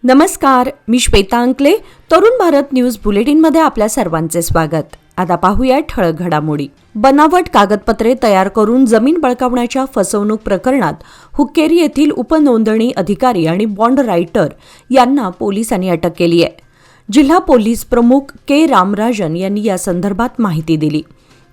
नमस्कार, मी श्वेता अंकले. तरुण भारत न्यूज बुलेटिनमध्ये आपल्या सर्वांचे स्वागत. आता पाहूया ठळक घडामोडी. बनावट कागदपत्रे तयार करून जमीन बळकावण्याच्या फसवणूक प्रकरणात हुक्केरी येथील उपनोंदणी अधिकारी आणि बॉन्ड रायटर यांना पोलिसांनी अटक केली आहे. जिल्हा पोलीस प्रमुख के रामराजन यांनी या संदर्भात माहिती दिली.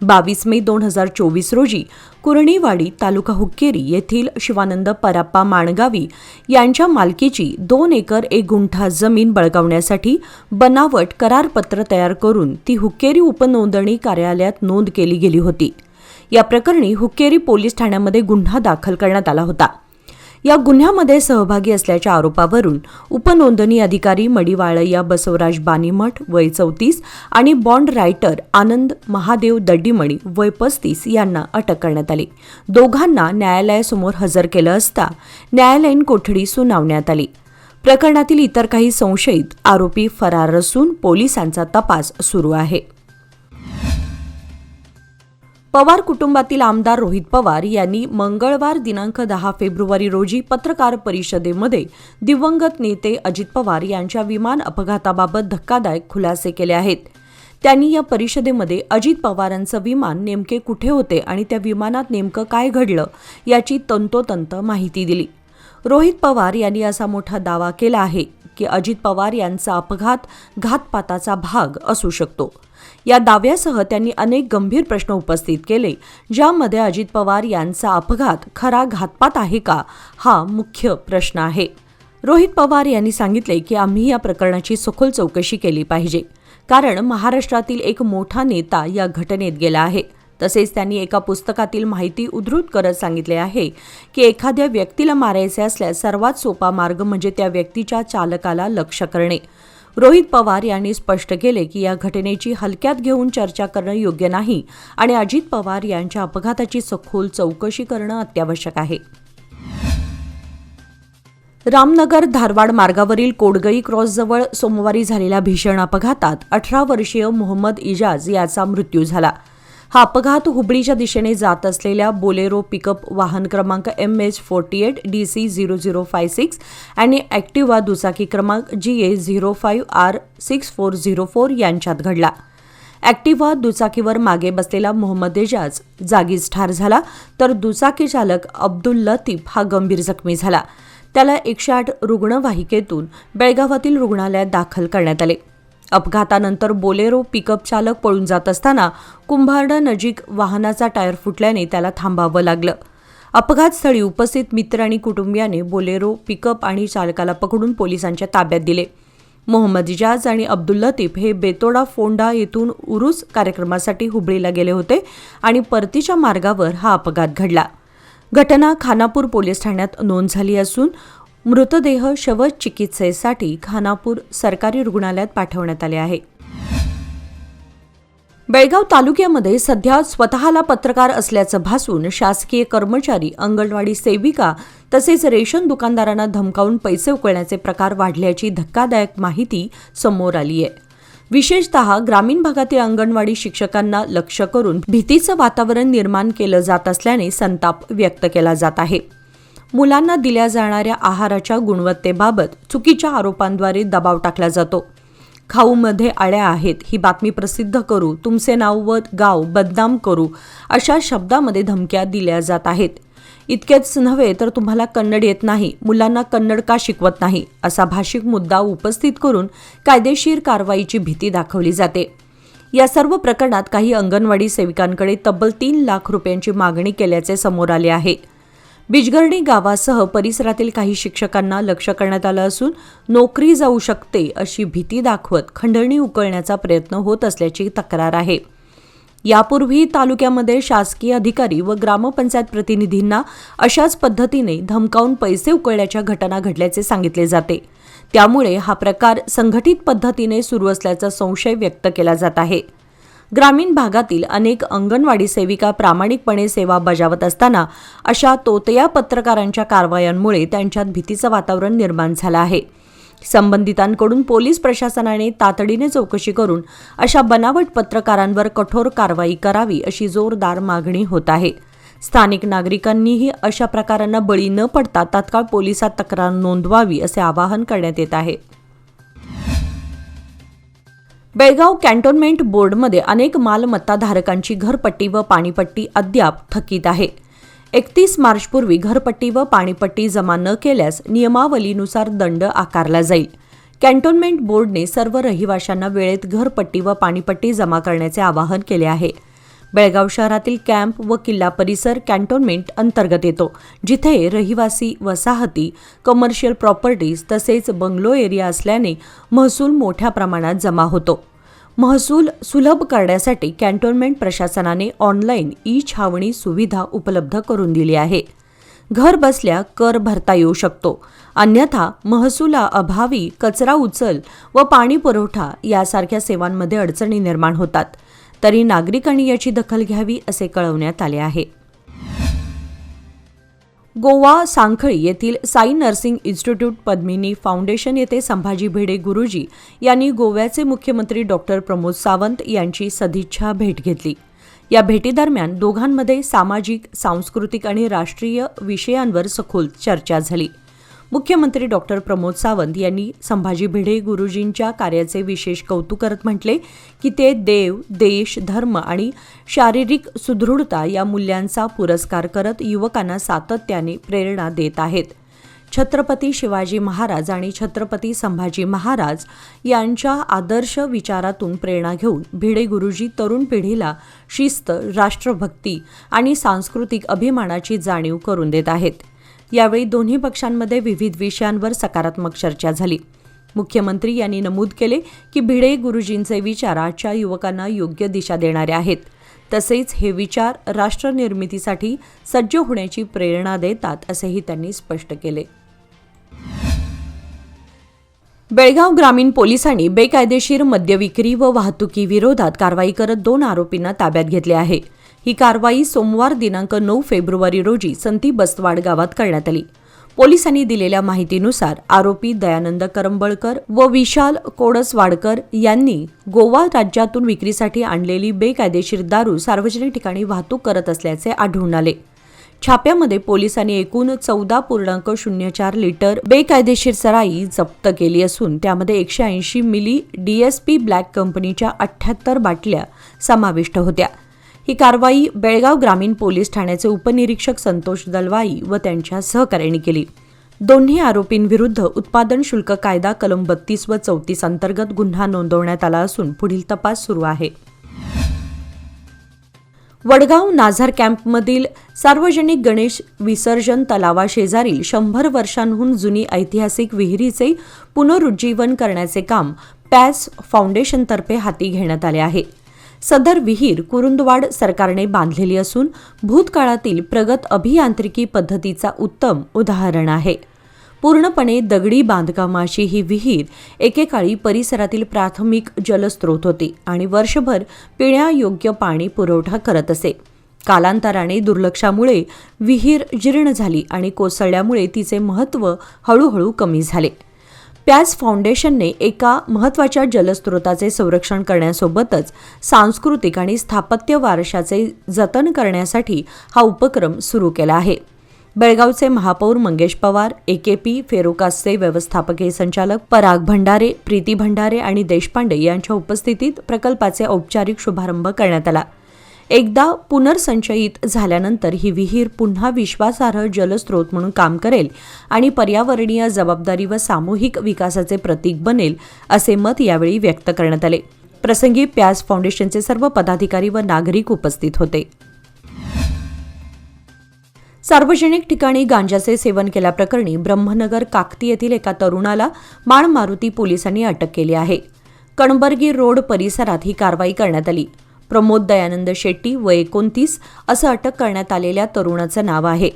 22 मे 2024 रोजी कुरणीवाडी तालुका हुक्केरी येथील शिवानंद पराप्पा माणगावी यांच्या मालकीची 2 एकर 1 गुंठा जमीन बळकावण्यासाठी बनावट करारपत्र तयार करून ती हुक्केरी उपनोंदणी कार्यालयात नोंद केली गेली होती. या प्रकरणी हुक्केरी पोलीस ठाण्यामध्ये गुन्हा दाखल करण्यात आला होता. या गुन्ह्यामध्ये सहभागी असल्याच्या आरोपावरून उपनोंदणी अधिकारी मडिवाळय्या बसवराज बानीमठ वय 34 आणि बॉन्ड रायटर आनंद महादेव दड्डीमणी वय 35 यांना अटक करण्यात आली. दोघांना न्यायालयासमोर हजर केलं असता न्यायालयीन कोठडी सुनावण्यात आली. प्रकरणातील इतर काही संशयित आरोपी फरार असून पोलिसांचा तपास सुरू आहे. पवार कुटुंबातील आमदार रोहित पवार यांनी मंगळवार दिनांक 10 फेब्रुवारी रोजी पत्रकार परिषदेमध्ये दिवंगत नेते अजित पवार यांच्या विमान अपघाताबाबत धक्कादायक खुलासे केले आहेत. त्यांनी या परिषदेमध्ये अजित पवारांचं विमान नेमके कुठे होते आणि त्या विमानात नेमकं काय घडलं याची तंतोतंत माहिती दिली. रोहित पवार यांनी असा मोठा दावा केला आहे की अजित पवार यांचा अपघात घातपाताचा भाग असू शकतो. या दाव्यासह त्यांनी अनेक गंभीर प्रश्न उपस्थित केले, ज्यामध्ये अजित पवार यांचा अपघात खरा घातपात आहे का हा मुख्य प्रश्न आहे. रोहित पवार यांनी सांगितले की आम्ही या प्रकरणाची सखोल चौकशी केली पाहिजे, कारण महाराष्ट्रातील एक मोठा नेता या घटनेत गेला आहे. तसेच त्यांनी एका पुस्तकातील माहिती उद्धृत करत सांगितले आहे की एखाद्या व्यक्तीला मारायचे असल्यास सर्वात सोपा मार्ग म्हणजे त्या व्यक्तीच्या चालकाला लक्ष्य करणे. रोहित पवार यांनी स्पष्ट केले की या घटनेची हलक्यात घेऊन चर्चा करणं योग्य नाही आणि अजित पवार यांच्या अपघाताची सखोल चौकशी करणं अत्यावश्यक आहे. रामनगर धारवाड मार्गावरील कोडगई क्रॉसजवळ सोमवारी झालेल्या भीषण अपघातात 18 वर्षीय मोहम्मद इजाज याचा मृत्यू झाला. हा अपघात हुबळीच्या दिशेने जात असलेल्या बोलेरो पिकअप वाहन क्रमांक MH48DC0056 आणि ॲक्टिवा दुचाकी क्रमांक GA05R6404 यांच्यात घडला. ॲक्टिवा दुचाकीवर मागे बसलेला मोहम्मद इजाज जागीच ठार झाला, तर दुचाकी चालक अब्दुल लतीफ हा गंभीर जखमी झाला. त्याला 108 रुग्णवाहिकेतून बेळगावातील रुग्णालयात दाखल करण्यात आले. अपघातानंतर बोलेरो पिकअप चालक पळून जात असताना कुंभारनजीक वाहनाचा टायर फुटल्याने त्याला थांबावं लागलं. अपघातस्थळी उपस्थित मित्र आणि कुटुंबियाने बोलेरो पिकअप आणि चालकाला पकडून पोलिसांच्या ताब्यात दिले. मोहम्मद इजाज आणि अब्दुल लतीफ हे बेतोडा फोंडा येथून उरूस कार्यक्रमासाठी हुबळीला गेले होते आणि परतीच्या मार्गावर हा अपघात घडला. घटना खानापूर पोलीस ठाण्यात नोंद झाली असून मृतदेह शवचिकित्सेसाठी खानापूर सरकारी रुग्णालयात पाठवण्यात आले आहे. बेळगाव तालुक्यामध्ये सध्या स्वतःला पत्रकार असल्याचं भासून शासकीय कर्मचारी, अंगणवाडी सेविका तसेच रेशन दुकानदारांना धमकावून पैसे उकळण्याचे प्रकार वाढल्याची धक्कादायक माहिती समोर आली आहे. विशेषतः ग्रामीण भागातील अंगणवाडी शिक्षकांना लक्ष्य करून भीतीचं वातावरण निर्माण केलं जात असल्याने संताप व्यक्त केला जात आहे. मुलांना दिल्या जाणाऱ्या आहाराच्या गुणवत्तेबाबत चुकीच्या आरोपांद्वारे दबाव टाकला जातो. खाऊमध्ये आळ्या आहेत, ही बातमी प्रसिद्ध करू, तुमचे नाव व गाव बदनाम करू अशा शब्दामध्ये धमक्या दिल्या जात आहेत. इतकेच नव्हे तर तुम्हाला कन्नड येत नाही, मुलांना कन्नड का शिकवत नाही असा भाषिक मुद्दा उपस्थित करून कायदेशीर कारवाईची भीती दाखवली जाते. या सर्व प्रकरणात काही अंगणवाडी सेविकांकडे तब्बल 3 लाख रुपयांची मागणी केल्याचे समोर आले आहे. बिजगर्णी गावासह परिसरातील काही शिक्षकांना लक्ष्य करण्यात आलं असून नोकरी जाऊ शकते अशी भीती दाखवत खंडणी उकळण्याचा प्रयत्न होत असल्याची तक्रार आहे. यापूर्वी तालुक्यामध्ये शासकीय अधिकारी व ग्रामपंचायत प्रतिनिधींना अशाच पद्धतीने धमकावून पैसे उकळल्याच्या घटना घडल्याचे सांगितले जाते. त्यामुळे हा प्रकार संघटित पद्धतीने सुरू असल्याचा संशय व्यक्त केला जात आहे. ग्रामीण भागातील अनेक अंगणवाडी सेविका प्रामाणिकपणे सेवा बजावत असताना अशा तोतया पत्रकारांच्या कारवायांमुळे त्यांच्यात भीतीचं वातावरण निर्माण झालं आहे. संबंधितांकडून पोलीस प्रशासनाने तातडीने चौकशी करून अशा बनावट पत्रकारांवर कठोर कारवाई करावी अशी जोरदार मागणी होत आहे. स्थानिक नागरिकांनीही अशा प्रकारांना बळी न पडता तात्काळ पोलिसात तक्रार नोंदवावी असे आवाहन करण्यात येत आहे. बेळगाव कॅन्टोन्मेंट बोर्डमध्ये अनेक मालमत्ताधारकांची घरपट्टी व पाणीपट्टी अद्याप थकीत आहे. 31 मार्चपूर्वी घरपट्टी व पाणीपट्टी जमा न केल्यास नियमावलीनुसार दंड आकारला जाईल. कॅन्टोन्मेंट बोर्डने सर्व रहिवाशांना वेळेत घरपट्टी व पाणीपट्टी जमा करण्याचे आवाहन केले आहे. बेळगाव शहरातील कॅम्प व किल्ला परिसर कॅन्टोन्मेंट अंतर्गत येतो, जिथे रहिवासी वसाहती, कमर्शियल प्रॉपर्टीज तसेच बंगलो एरिया असल्याने महसूल मोठ्या प्रमाणात जमा होतो. महसूल सुलभ करण्यासाठी कॅन्टोन्मेंट प्रशासनाने ऑनलाईन ई-छावणी सुविधा उपलब्ध करून दिली आहे. घर बसल्या कर भरता येऊ शकतो, अन्यथा महसुलाअभावी कचरा उचल व पाणी पुरवठा यासारख्या सेवांमध्ये अडचणी निर्माण होतात. तरी नागरिकांनी याची दखल घ्यावी असे कळवण्यात आले आहे. गोवा सांखळी येथील Sai nursing institute Padmini foundation येथे संभाजी भिडे गुरुजी यांनी गोव्याचे मुख्यमंत्री डॉक्टर प्रमोद सावंत यांची सदिच्छा भेट घेतली. या भेटीदरम्यान दोघांमध्ये सामाजिक, सांस्कृतिक आणि राष्ट्रीय विषयांवर सखोल चर्चा झाली. मुख्यमंत्री डॉक्टर प्रमोद सावंत यांनी संभाजी भिडे गुरुजींच्या कार्याचे विशेष कौतुक करत म्हटले की ते देव, देश, धर्म आणि शारीरिक सुदृढता या मूल्यांचा पुरस्कार करत युवकांना सातत्याने प्रेरणा देत आहेत. छत्रपती शिवाजी महाराज आणि छत्रपती संभाजी महाराज यांच्या आदर्श विचारातून प्रेरणा घेऊन भिडे गुरुजी तरुण पिढीला शिस्त, राष्ट्रभक्ती आणि सांस्कृतिक अभिमानाची जाणीव करून देत आहेत. यावेळी दोन्ही पक्षांमध्ये विविध विषयांवर सकारात्मक चर्चा झाली. मुख्यमंत्री यांनी नमूद केले की भिडे गुरुजींचे विचार आजच्या युवकांना योग्य दिशा देणारे आहेत. तसेच हे विचार राष्ट्रनिर्मितीसाठी सज्ज होण्याची प्रेरणा देतात असेही त्यांनी स्पष्ट केले. बेळगाव ग्रामीण पोलिसांनी बेकायदेशीर मद्यविक्री व वाहतुकीविरोधात कारवाई करत 2 आरोपींना ताब्यात घेतले आहे. ही कारवाई सोमवार दिनांक 9 फेब्रुवारी रोजी संती बस्तवाड गावात करण्यात आली. पोलिसांनी दिलेल्या माहितीनुसार आरोपी दयानंद करंबळकर व विशाल कोडसवाडकर यांनी गोवा राज्यातून विक्रीसाठी आणलेली बेकायदेशीर दारू सार्वजनिक ठिकाणी वाहतूक करत असल्याचे आढळून आले. छाप्यामध्ये पोलिसांनी एकूण 14.04 लिटर बेकायदेशीर सराई जप्त केली असून त्यामध्ये 180 मिली DSP ब्लॅक कंपनीच्या 78 बाटल्या समाविष्ट होत्या. ही कारवाई बेळगाव ग्रामीण पोलीस ठाण्याचे उपनिरीक्षक संतोष दलवाई व त्यांच्या सहकाऱ्यांनी केली. दोन्ही आरोपींविरुद्ध उत्पादन शुल्क कायदा कलम 32 व 34 अंतर्गत गुन्हा नोंदवण्यात आला असून पुढील तपास सुरू आहे. वडगाव नाझार कॅम्पमधील सार्वजनिक गणेश विसर्जन तलावाशेजारील 100 वर्षांहून जुनी ऐतिहासिक विहिरीचे पुनरुज्जीवन करण्याचे काम पॅस फाउंडेशनतर्फे हाती घेण्यात आले आहे. सदर विहीर कुरुंदवाड सरकारने बांधलेली असून भूतकाळातील प्रगत अभियांत्रिकी पद्धतीचा उत्तम उदाहरण आहे. पूर्णपणे दगडी बांधकामाची ही विहीर एकेकाळी परिसरातील प्राथमिक जलस्रोत होती आणि वर्षभर पिण्यायोग्य पाणी पुरवठा करत असे. कालांतराने दुर्लक्षामुळे विहीर जीर्ण झाली आणि कोसळल्यामुळे तिचे महत्त्व हळूहळू कमी झाले. पॅस फाउंडेशनने एका महत्त्वाच्या जलस्रोताचे संरक्षण करण्यासोबतच सांस्कृतिक आणि स्थापत्य वारशाचे जतन करण्यासाठी हा उपक्रम सुरू केला आहे. बेळगावचे महापौर मंगेश पवार, AKP फेरोकासचे व्यवस्थापकीय संचालक पराग भंडारे, प्रीती भंडारे आणि देशपांडे यांच्या उपस्थितीत प्रकल्पाचे औपचारिक शुभारंभ करण्यात आला. एकदा पुनर्संचयित झाल्यानंतर ही विहीर पुन्हा विश्वासार्ह जलस्रोत म्हणून काम करेल आणि पर्यावरणीय जबाबदारी व सामूहिक विकासाचे प्रतीक बनेल असे मत यावेळी व्यक्त करण्यात आले. प्रसंगी पॅस फाउंडेशनचे सर्व पदाधिकारी व नागरिक उपस्थित होते. सार्वजनिक ठिकाणी गांजाचे सेवन केल्याप्रकरणी ब्रह्मनगर काकती येथील एका तरुणाला माण मारुती पोलिसांनी अटक केली आहे. कणबर्गी रोड परिसरात ही कारवाई करण्यात आली. प्रमोद दयानंद शेट्टी वय 29 असं अटक करण्यात आलेल्या तरुणाचं नाव आहे.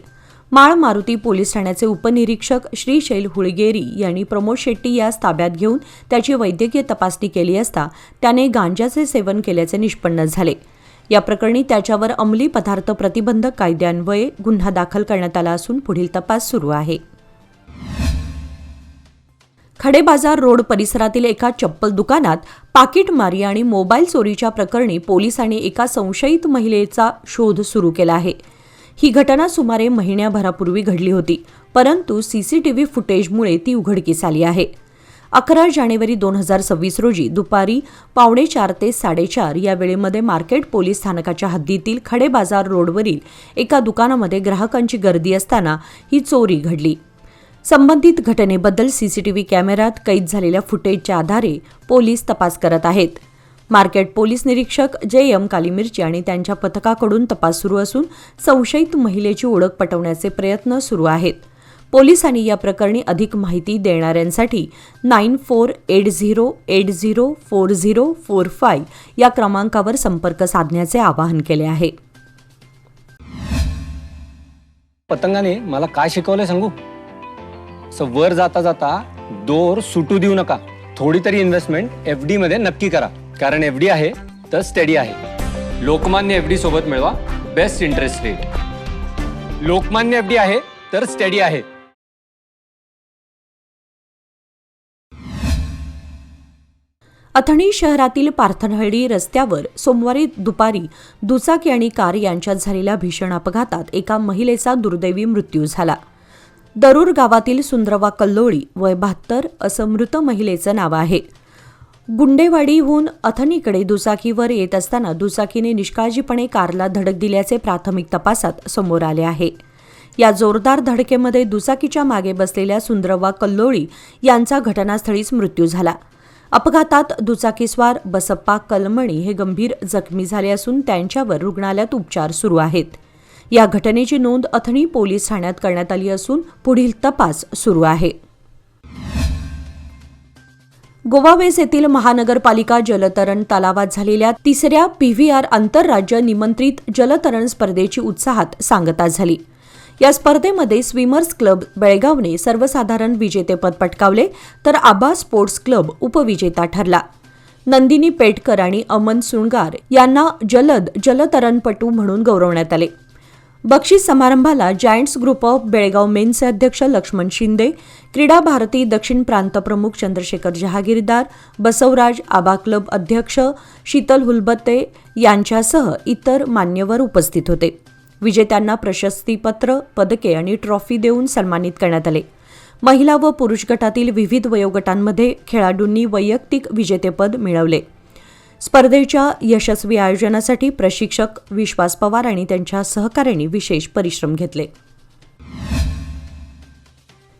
माळ मारुती पोलीस ठाण्याचे उपनिरीक्षक श्रीशैल हुळगेरी यांनी प्रमोद शेट्टी यास ताब्यात घेऊन त्याची वैद्यकीय तपासणी केली असता त्याने गांजाचे सेवन केल्याचे निष्पन्न झाले. या प्रकरणी त्याच्यावर अंमली पदार्थ प्रतिबंधक कायद्यान्वये गुन्हा दाखल करण्यात आला असून पुढील तपास सुरू आहे. खडेबाजार रोड परिसरातील एका चप्पल दुकानात पाकिटमारी आणि मोबाईल चोरीच्या प्रकरणी पोलिसांनी एका संशयित महिलेचा शोध सुरू केला आहे. ही घटना सुमारे महिन्याभरापूर्वी घडली होती, परंतु सीसीटीव्ही फुटेजमुळे ती उघडकीस आली आहे. 11 जानेवारी 2026 रोजी दुपारी 4:15 ते 4:30 या वेळेमध्ये मार्केट पोलीस स्थानकाच्या हद्दीतील खडे बाजार रोडवरील एका दुकानामध्ये ग्राहकांची गर्दी असताना ही चोरी घडली. संबंधित घटनेबद्दल सीसीटीव्ही कॅमेऱ्यात कैद झालेल्या फुटेजच्या आधारे पोलीस तपास करत आहेत. मार्केट पोलीस निरीक्षक JM कालीमिर्ची आणि त्यांच्या पथकाकडून तपास सुरू असून संशयित महिलेची ओळख पटवण्याचे प्रयत्न सुरू आहेत. पोलिसांनी या प्रकरणी अधिक माहिती देणाऱ्यांसाठी 9480804045 या क्रमांकावर संपर्क साधण्याचे आवाहन केले आहे. पतंगाने मला काय शिकवलंय सांगू? वर जाता जाता दोर सुटू देऊ नका. थोडी तरी इन्व्हेस्टमेंट FD मध्ये नक्की करा, कारण FD आहे तर स्टडी आहे. लोकमान्य FD सोबत मिळवा best interest rate. Lokmanya FD आहे तर स्टडी आहे. अथणी शहरातील पार्थनहळ्ळी रस्त्यावर सोमवारी दुपारी दुचाकी आणि कार यांच्यात झालेल्या भीषण अपघातात एका महिलेचा दुर्दैवी मृत्यू झाला. दरूर गावातील सुंदरवा कल्लोळी वय 72 असं मृत महिलेचं नाव आहे. गुंडेवाडीहून अथणीकडे दुचाकीवर येत असताना दुचाकीने निष्काळजीपणे कारला धडक दिल्याचे प्राथमिक तपासात समोर आले आहे. या जोरदार धडकेमध्ये दुचाकीच्या मागे बसलेल्या सुंदरवा कल्लोळी यांचा घटनास्थळीच मृत्यू झाला. अपघातात दुचाकीस्वार बसप्पा कलमणी हे गंभीर जखमी झाले असून त्यांच्यावर रुग्णालयात उपचार सुरू आहेत. या घटनेची नोंद अथणी पोलीस ठाण्यात करण्यात आली असून पुढील तपास सुरू आहे. गोवावेस येथील महानगरपालिका जलतरण तलावात झालेल्या 3ऱ्या PVR आंतरराज्य निमंत्रित जलतरण स्पर्धेची उत्साहात सांगता झाली. या स्पर्धेमध्ये स्विमर्स क्लब बेळगावने सर्वसाधारण विजेतेपद पटकावले, तर आबा स्पोर्ट्स क्लब उपविजेता ठरला. नंदिनी पेटकर आणि अमन सुणगार यांना जलतरणपटू म्हणून गौरवण्यात आले. बक्षीस समारंभाला जायंट्स ग्रुप ऑफ बेळगाव मेनचे अध्यक्ष लक्ष्मण शिंदे, क्रीडा भारती दक्षिण प्रांत प्रमुख चंद्रशेखर जहागीरदार, बसवराज आबा क्लब अध्यक्ष शीतल हुलबत्ते यांच्यासह इतर मान्यवर उपस्थित होते. विजेत्यांना प्रशस्तीपत्र, पदके आणि ट्रॉफी देऊन सन्मानित करण्यात आले. महिला व पुरुष गटातील विविध वयोगटांमध्ये खेळाडूंनी वैयक्तिक विजेतेपद मिळवले. स्पर्धेच्या यशस्वी आयोजनासाठी प्रशिक्षक विश्वास पवार आणि त्यांच्या सहकाऱ्यांनी विशेष परिश्रम घेतले.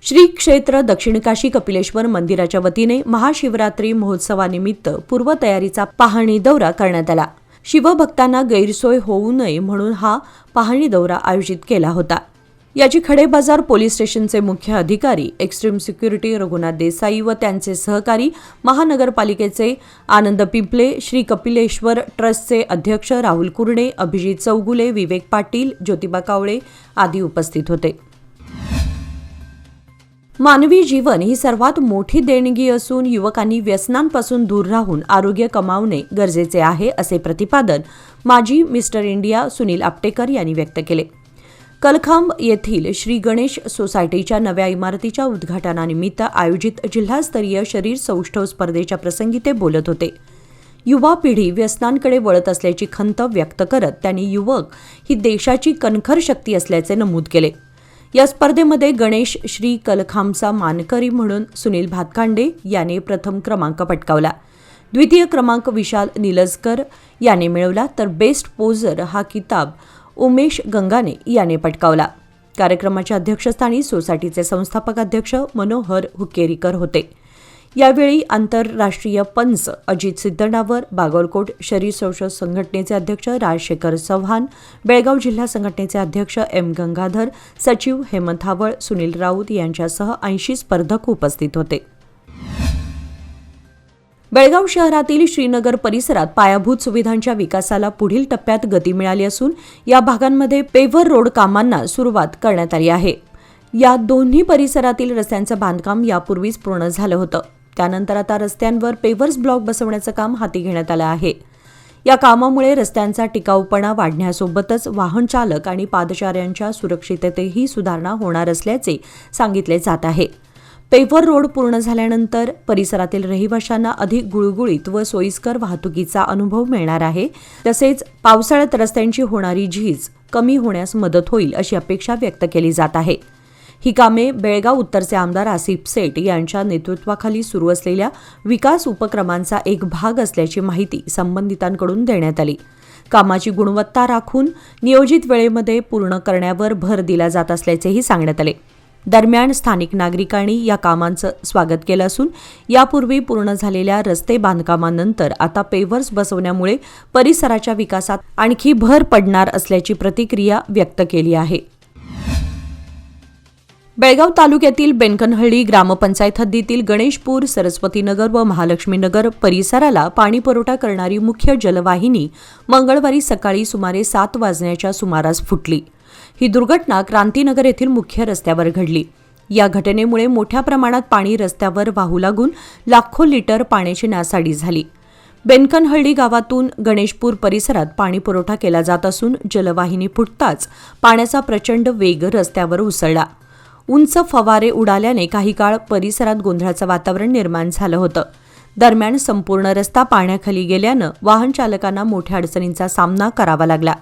श्री क्षेत्र दक्षिण काशी कपिलेश्वर मंदिराच्या वतीने महाशिवरात्री महोत्सवानिमित्त पूर्वतयारीचा पाहणी दौरा करण्यात आला. शिवभक्तांना गैरसोय होऊ नये म्हणून हा पाहणी दौरा आयोजित केला होता. याची खडेबाजार पोलीस स्टेशनचे मुख्य अधिकारी एक्स्ट्रीम सिक्युरिटी रघुनाथ देसाई व त्यांचे सहकारी, महानगरपालिकेचे आनंद पिंपले, श्री कपिलेश्वर ट्रस्टचे अध्यक्ष राहुल कुरणे, अभिजित चौगुले, विवेक पाटील, ज्योतिबा कावळे आदी उपस्थित होते. मानवी जीवन ही सर्वात मोठी देणगी असून युवकांनी व्यसनांपासून दूर राहून आरोग्य कमावणे गरजेचे आहे, असे प्रतिपादन माजी मिस्टर इंडिया सुनील आपटेकर यांनी व्यक्त केले. कलखांब येथील श्री गणेश सोसायटीच्या नव्या इमारतीच्या उद्घाटनानिमित्त आयोजित जिल्हास्तरीय शरीर सौष्ठव स्पर्धेच्या प्रसंगी ते बोलत होते. युवा पिढी व्यसनांकडे वळत असल्याची खंत व्यक्त करत त्यांनी युवक ही देशाची कणखर शक्ती असल्याचे नमूद केले. या स्पर्धेमध्ये गणेश श्री कलखांबचा मानकरी म्हणून सुनील भातकांडे याने प्रथम क्रमांक पटकावला. द्वितीय क्रमांक विशाल निलजकर याने मिळवला, तर बेस्ट पोजर हा किताब उमेश गंगाने याने पटकावला. कार्यक्रमाच्या अध्यक्षस्थानी सोसायटीचे संस्थापक अध्यक्ष मनोहर हुकेरीकर होते. यावेळी आंतरराष्ट्रीय पंच अजित सिद्धनावर, बागलकोट शरीर सौष्ठव संघटनेचे अध्यक्ष राजशेखर चव्हाण, बेळगाव जिल्हा संघटनेचे अध्यक्ष M गंगाधर, सचिव हेमंत हावळ, सुनील राऊत यांच्यासह 80 स्पर्धक उपस्थित होते. बेळगाव शहरातील श्रीनगर परिसरात पायाभूत सुविधांच्या विकासाला पुढील टप्प्यात गती मिळाली असून या भागांमध्ये पेव्हर रोड कामांना सुरुवात करण्यात आली आहे. या दोन्ही परिसरातील रस्त्यांचं बांधकाम यापूर्वीच पूर्ण झालं होतं. त्यानंतर आता रस्त्यांवर पेव्हर्स ब्लॉक बसवण्याचं काम हाती घेण्यात आलं आहे. या कामामुळे रस्त्यांचा टिकाऊपणा वाढण्यासोबतच वाहन चालक आणि पादचाऱ्यांच्या सुरक्षिततेतही सुधारणा होणार असल्याचे सांगितले जात आहे. पेव्हर रोड पूर्ण झाल्यानंतर परिसरातील रहिवाशांना अधिक गुळगुळीत व सोयीस्कर वाहतुकीचा अनुभव मिळणार आहे. तसेच पावसाळ्यात रस्त्यांची होणारी झीज कमी होण्यास मदत होईल अशी अपेक्षा व्यक्त केली जात आहे. ही कामे बेळगाव उत्तरचे आमदार आसिफ सेठ यांच्या नेतृत्वाखाली सुरू असलेल्या विकास उपक्रमांचा एक भाग असल्याची माहिती संबंधितांकडून देण्यात आली. कामाची गुणवत्ता राखून नियोजित वेळेमध्ये पूर्ण करण्यावर भर दिला जात असल्याचेही सांगण्यात आले. दरम्यान स्थानिक नागरिकांनी या कामांचं स्वागत केलं असून यापूर्वी पूर्ण झालेल्या रस्ते बांधकामानंतर आता पेव्हर्स बसवण्यामुळे परिसराच्या विकासात आणखी भर पडणार असल्याची प्रतिक्रिया व्यक्त केली आहे. बेळगाव तालुक्यातील बेनकनहळ्ळी ग्रामपंचायत हद्दीतील गणेशपूर, सरस्वतीनगर व महालक्ष्मीनगर परिसराला पाणीपुरवठा करणारी मुख्य जलवाहिनी मंगळवारी सकाळी सुमारे 7 वाजण्याच्या सुमारास फुटली. ही दुर्घटना क्रांतीनगर येथील मुख्य रस्त्यावर घडली. या घटनेमुळे मोठ्या प्रमाणात पाणी रस्त्यावर वाहू लागून लाखो लिटर पाण्याची नासाडी झाली. बेनकनहळ्ळी गावातून गणेशपूर परिसरात पाणीपुरवठा केला जात असून जलवाहिनी फुटताच पाण्याचा प्रचंड वेग रस्त्यावर उसळला. उंच फवारे उडाल्याने काही काळ परिसरात गोंधळाचं वातावरण निर्माण झालं होतं. दरम्यान संपूर्ण रस्ता पाण्याखाली गेल्यानं वाहन चालकांना मोठ्या अडचणींचा सामना करावा लागला.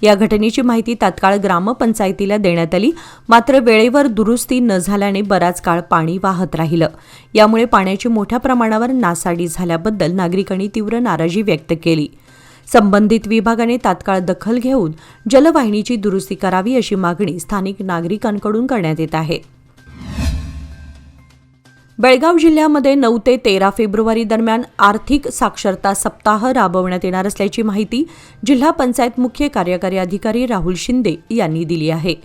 या घटनेची माहिती तात्काळ ग्रामपंचायतीला देण्यात आली, मात्र वेळेवर दुरुस्ती न झाल्याने बराच काळ पाणी वाहत राहिलं. यामुळे पाण्याची मोठ्या प्रमाणावर नासाडी झाल्याबद्दल नागरिकांनी तीव्र नाराजी व्यक्त केली. संबंधित विभागाने तात्काळ दखल घेऊन जलवाहिनीची दुरुस्ती करावी अशी मागणी स्थानिक नागरिकांकडून करण्यात येत आहे. बेळगाव जिल्ह्यामध्ये 9 ते 13 फेब्रुवारी दरम्यान आर्थिक साक्षरता सप्ताह राबवण्यात येणार असल्याची माहिती जिल्हा पंचायत मुख्य कार्यकारी अधिकारी राहुल शिंदे यांनी दिली आहे.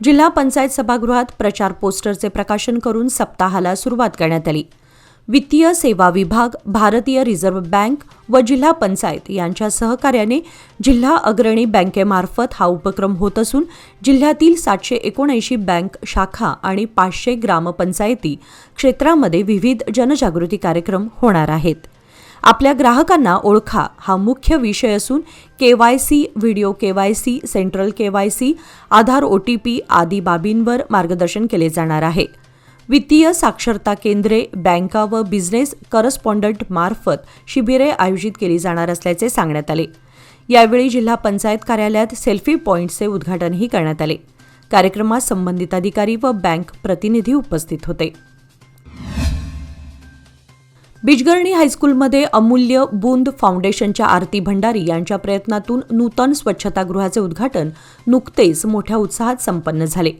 जिल्हा पंचायत सभागृहात प्रचार पोस्टरचे प्रकाशन करून सप्ताहाला सुरुवात करण्यात आली. वित्तीय सेवा विभाग, भारतीय रिझर्व्ह बँक व जिल्हा पंचायत यांच्या सहकार्याने जिल्हा अग्रणी बँकेमार्फत हा उपक्रम होत असून जिल्ह्यातील 779 बँक शाखा आणि 500 ग्रामपंचायती क्षेत्रामध्ये विविध जनजागृती कार्यक्रम होणार आहेत. आपल्या ग्राहकांना ओळखा हा मुख्य विषय असून KYC, video KYC, central KYC, आधार OTP आदी बाबींवर मार्गदर्शन केले जाणार आहे. वित्तीय साक्षरता केंद्रे, बँका व बिझनेस करस्पॉन्डंट मार्फत शिबिरे आयोजित केली जाणार असल्याचे सांगण्यात आले. यावेळी जिल्हा पंचायत कार्यालयात सेल्फी पॉइंटचे उद्घाटनही करण्यात आले. कार्यक्रमात संबंधित अधिकारी व बँक प्रतिनिधी उपस्थित होते. बिजगर्णी हायस्कूलमध्ये अमूल्य बूंद फाउंडेशनच्या आरती भंडारी यांच्या प्रयत्नातून नूतन स्वच्छतागृहाचे उद्घाटन नुकतेच मोठ्या उत्साहात संपन्न झाले.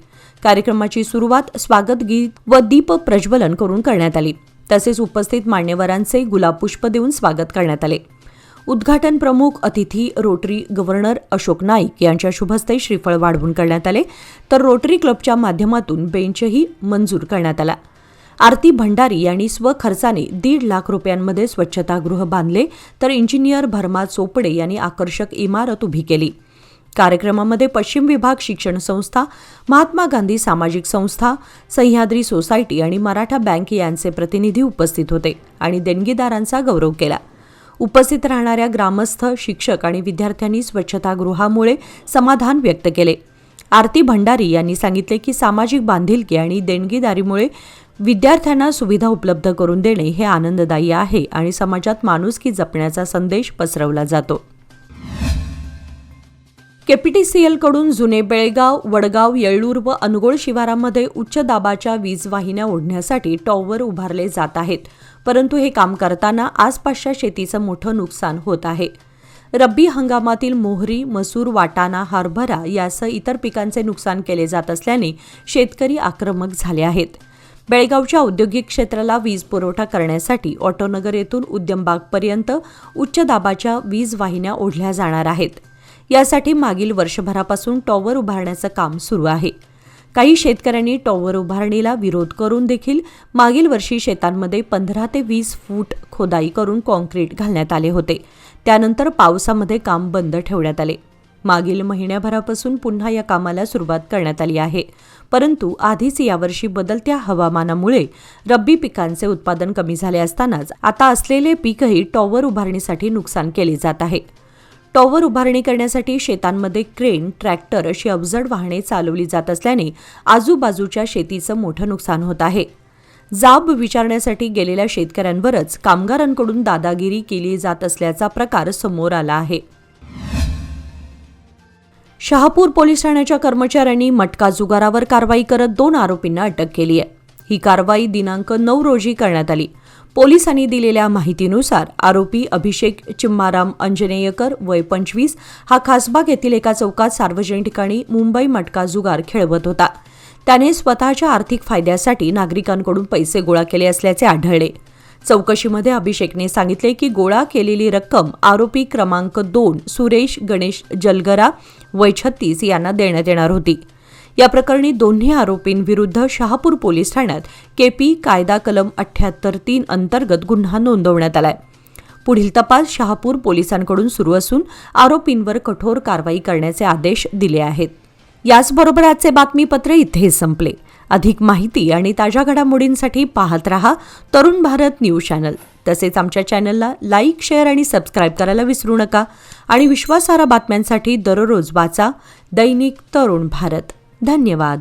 कार्यक्रमाची सुरुवात स्वागत गीत व दीप प्रज्वलन करून करण्यात आली. तसेच उपस्थित मान्यवरांचे गुलाबपुष्प देऊन स्वागत करण्यात आले. उद्घाटन प्रमुख अतिथी रोटरी गव्हर्नर अशोक नाईक यांच्या शुभहस्ते श्रीफळ वाढवून करण्यात आले, तर रोटरी क्लबच्या माध्यमातून बेंचही मंजूर करण्यात आला. आरती भंडारी यांनी स्वखर्चाने 1.5 लाख रुपयांमध्ये स्वच्छतागृह बांधले, तर इंजिनियर भरमा चोपडे यांनी आकर्षक इमारत उभी केली. कार्यक्रमामध्ये पश्चिम विभाग शिक्षण संस्था, महात्मा गांधी सामाजिक संस्था, सह्याद्री सोसायटी आणि मराठा बँक यांचे प्रतिनिधी उपस्थित होते आणि देणगीदारांचा गौरव केला. उपस्थित राहणाऱ्या ग्रामस्थ, शिक्षक आणि विद्यार्थ्यांनी स्वच्छतागृहामुळे समाधान व्यक्त केले. आरती भंडारी यांनी सांगितले की सामाजिक बांधिलकी आणि देणगीदारीमुळे विद्यार्थ्यांना सुविधा उपलब्ध करून देणे हे आनंददायी आहे आणि समाजात माणुसकी जपण्याचा संदेश पसरवला जातो. KPTCL कडून जुने बेळगाव, वडगाव, येळ्ळूर व अनुगोळ शिवारामध्ये उच्च दाबाच्या वीज वाहिन्या ओढण्यासाठी टॉवर उभारले जात आहेत, परंतु हे काम करताना आसपासच्या शेतीचं मोठं नुकसान होत आहे. रब्बी हंगामातील मोहरी, मसूर, वाटाणा, हरभरा यासह इतर पिकांचे नुकसान केले जात असल्याने शेतकरी आक्रमक झाले आहेत. बेळगावच्या औद्योगिक क्षेत्राला वीज पुरवठा करण्यासाठी ऑटोनगर येथून उद्यमबागपर्यंत उच्च दाबाच्या वीज वाहिन्या ओढल्या जाणार आहेत. यासाठी मागील वर्षभरापासून टॉवर उभारण्याचं काम सुरू आहे. काही शेतकऱ्यांनी टॉवर उभारणीला विरोध करून देखील मागील वर्षी शेतांमध्ये 15 ते 20 फूट खोदाई करून कॉन्क्रीट घालण्यात आले होते. त्यानंतर पावसामध्ये काम बंद ठेवण्यात आले. मागील महिन्याभरापासून पुन्हा या कामाला सुरुवात करण्यात आली आहे, परंतु आधीच यावर्षी बदलत्या हवामानामुळे रब्बी पिकांचे उत्पादन कमी झाले असतानाच आता असलेले पीकही टॉवर उभारणीसाठी नुकसान केले जात आहे. टॉवर उभारणी करण्यासाठी शेतांमध्ये क्रेन, ट्रॅक्टर अशी अवजड वाहने चालवली जात असल्याने आजूबाजूच्या शेतीचं मोठं नुकसान होत आहे. जाब विचारण्यासाठी गेलेल्या शेतकऱ्यांवरच कामगारांकडून दादागिरी केली जात असल्याचा प्रकार समोर आला आहे. शहापूर पोलीस ठाण्याच्या कर्मचाऱ्यांनी मटका जुगारावर कारवाई करत 2 आरोपींना अटक केली आहे. ही कारवाई दिनांक 9 रोजी करण्यात आली. पोलिसांनी दिलेल्या माहितीनुसार आरोपी अभिषेक चिम्माराम अंजनेयकर वय 25 हा खासबाग येथील एका चौकात सार्वजनिक ठिकाणी मुंबई मटका जुगार खेळवत होता. त्याने स्वतःच्या आर्थिक फायद्यासाठी नागरिकांकडून पैसे गोळा केले असल्याचे आढळले. चौकशीमध्ये अभिषेकने सांगितले की गोळा केलेली रक्कम आरोपी क्रमांक 2 सुरेश गणेश जलगरा वय 36 यांना देण्यात येणार होती. या प्रकरणी दोन्ही आरोपींविरुद्ध शहापूर पोलीस ठाण्यात केपी कायदा कलम 78(3) अंतर्गत गुन्हा नोंदवण्यात आलाय. पुढील तपास शहापूर पोलिसांकडून सुरू असून आरोपींवर कठोर कारवाई करण्याचे आदेश दिले आहेत. याचबरोबर आजचे बातमीपत्र इथे संपले. अधिक माहिती आणि ताज्या घडामोडींसाठी पाहत रहा तरुण भारत न्यूज चॅनल. तसेच आमच्या चॅनलला लाईक, शेअर आणि सबस्क्राईब करायला विसरू नका. आणि विश्वासार्ह बातम्यांसाठी दररोज वाचा दैनिक तरुण भारत. धन्यवाद.